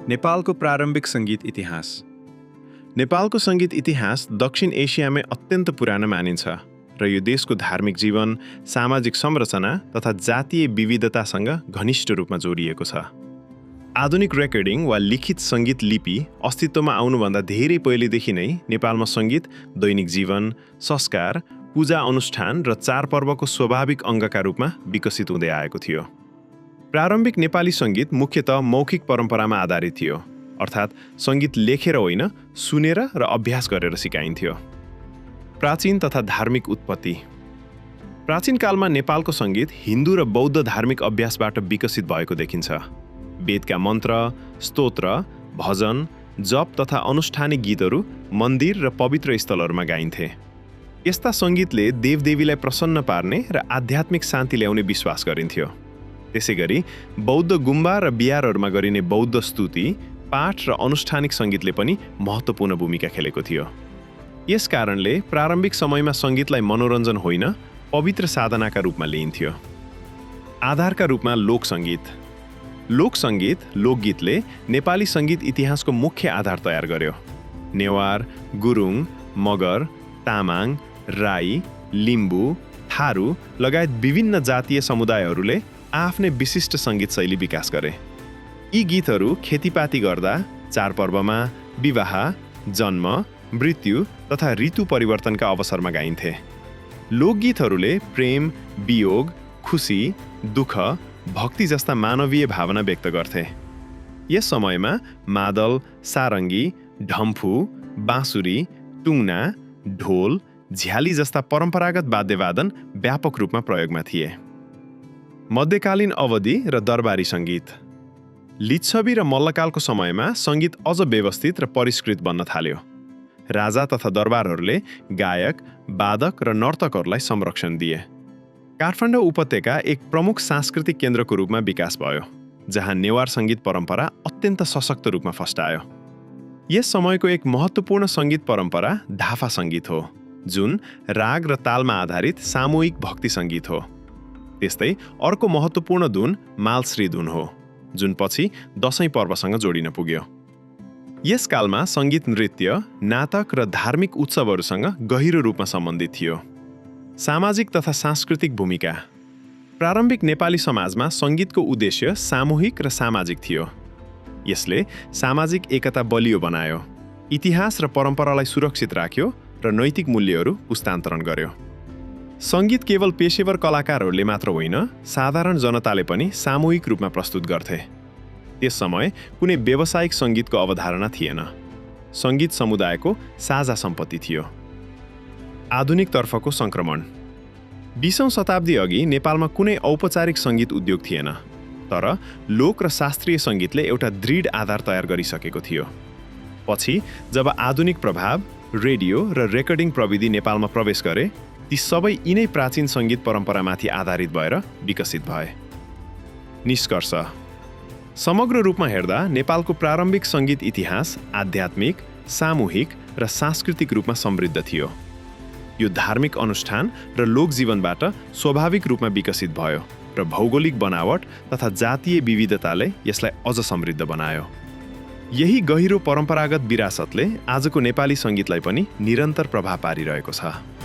नेपालको प्रारम्भिक सङ्गीत इतिहास। नेपालको सङ्गीत इतिहास दक्षिण एसियामै अत्यन्त पुरानो मानिन्छ र यो देशको धार्मिक जीवन, सामाजिक संरचना तथा जातीय विविधतासँग घनिष्ठ रूपमा जोडिएको छ। आधुनिक रेकर्डिङ वा लिखित सङ्गीत लिपि अस्तित्वमा आउनुभन्दा धेरै पहिलेदेखि नै नेपालमा सङ्गीत दैनिक जीवन, संस्कार, पूजा अनुष्ठान र चाडपर्वको स्वाभाविक अङ्गका रूपमा विकसित हुँदै आएको थियो। प्रारम्भिक नेपाली सङ्गीत मुख्यतः मौखिक परम्परामा आधारित थियो, अर्थात् सङ्गीत लेखेर होइन, सुनेर र अभ्यास गरेर सिकाइन्थ्यो। प्राचीन तथा धार्मिक उत्पत्ति। प्राचीन कालमा नेपालको सङ्गीत हिन्दू र बौद्ध धार्मिक अभ्यासबाट विकसित भएको देखिन्छ। वेदका मन्त्र, स्तोत्र, भजन, जप तथा अनुष्ठानिक गीतहरू मन्दिर र पवित्र स्थलहरूमा गाइन्थे। यस्ता सङ्गीतले देवदेवीलाई प्रसन्न पार्ने र आध्यात्मिक शान्ति ल्याउने विश्वास गरिन्थ्यो। त्यसैगरी बौद्ध गुम्बा र बिहारहरूमा गरिने बौद्ध स्तुति, पाठ र अनुष्ठानिक सङ्गीतले पनि महत्त्वपूर्ण भूमिका खेलेको थियो। यस कारणले प्रारम्भिक समयमा सङ्गीतलाई मनोरञ्जन होइन, पवित्र साधनाका रूपमा लिइन्थ्यो। आधारका रूपमा लोकसङ्गीत। लोकसङ्गीत, लोकगीतले नेपाली सङ्गीत इतिहासको मुख्य आधार तयार गर्यो। नेवार, गुरुङ, मगर, तामाङ, राई, लिम्बू, थारू लगायत विभिन्न जातीय समुदायहरूले आफ्नै विशिष्ट सङ्गीत शैली विकास गरे। यी गीतहरू खेतीपाती गर्दा, चाडपर्वमा, विवाह, जन्म, मृत्यु तथा ऋतु परिवर्तनका अवसरमा गाइन्थे। लोकगीतहरूले प्रेम, वियोग, खुसी, दुःख, भक्ति जस्ता मानवीय भावना व्यक्त गर्थे। यस समयमा मादल, सारङ्गी, ढम्फु, बाँसुरी, टुङ्ना, ढोल, झ्याली जस्ता परम्परागत वाद्यवादन व्यापक रूपमा प्रयोगमा थिए। मध्यकालीन अवधि र दरबारी सङ्गीत। लिच्छवी र मल्लकालको समयमा सङ्गीत अझ व्यवस्थित र परिष्कृत बन्न थाल्यो। राजा तथा दरबारहरूले गायक, वादक र नर्तकहरूलाई संरक्षण दिए। काठमाडौँ उपत्यका एक प्रमुख सांस्कृतिक केन्द्रको रूपमा विकास भयो, जहाँ नेवार सङ्गीत परम्परा अत्यन्त सशक्त रूपमा फस्टायो। यस समयको एक महत्त्वपूर्ण सङ्गीत परम्परा धाफा सङ्गीत हो, जुन राग र तालमा आधारित सामूहिक भक्ति सङ्गीत हो। त्यस्तै अर्को महत्त्वपूर्ण धुन मालश्री धुन हो, जुन पछि दशैँ पर्वसँग जोडिन पुग्यो। यस कालमा सङ्गीत नृत्य, नाटक र धार्मिक उत्सवहरूसँग गहिरो रूपमा सम्बन्धित थियो। सामाजिक तथा सांस्कृतिक भूमिका। प्रारम्भिक नेपाली समाजमा सङ्गीतको उद्देश्य सामूहिक र सामाजिक थियो। यसले सामाजिक एकता बलियो बनायो, इतिहास र परम्परालाई सुरक्षित राख्यो र नैतिक मूल्यहरू पुस्तान्तरण गर्यो। सङ्गीत केवल पेशेवर कलाकारहरूले मात्र होइन, साधारण जनताले पनि सामूहिक रूपमा प्रस्तुत गर्थे। त्यस समय कुनै व्यावसायिक सङ्गीतको अवधारणा थिएन। सङ्गीत समुदायको साझा सम्पत्ति थियो। आधुनिकतर्फको सङ्क्रमण। 20औं शताब्दी अघि नेपालमा कुनै औपचारिक सङ्गीत उद्योग थिएन, तर लोक र शास्त्रीय सङ्गीतले एउटा दृढ आधार तयार गरिसकेको थियो। पछि जब आधुनिक प्रभाव, रेडियो र रेकर्डिङ प्रविधि नेपालमा प्रवेश गरे, ती सबै यिनै प्राचीन सङ्गीत परम्परामाथि आधारित भएर विकसित भए। निष्कर्ष। समग्र रूपमा हेर्दा नेपालको प्रारम्भिक सङ्गीत इतिहास आध्यात्मिक, सामूहिक र सांस्कृतिक रूपमा समृद्ध थियो। यो धार्मिक अनुष्ठान र लोकजीवनबाट स्वाभाविक रूपमा विकसित भयो र भौगोलिक बनावट तथा जातीय विविधताले यसलाई अझ समृद्ध बनायो। यही गहिरो परम्परागत विरासतले आजको नेपाली सङ्गीतलाई पनि निरन्तर प्रभाव पारिरहेको छ।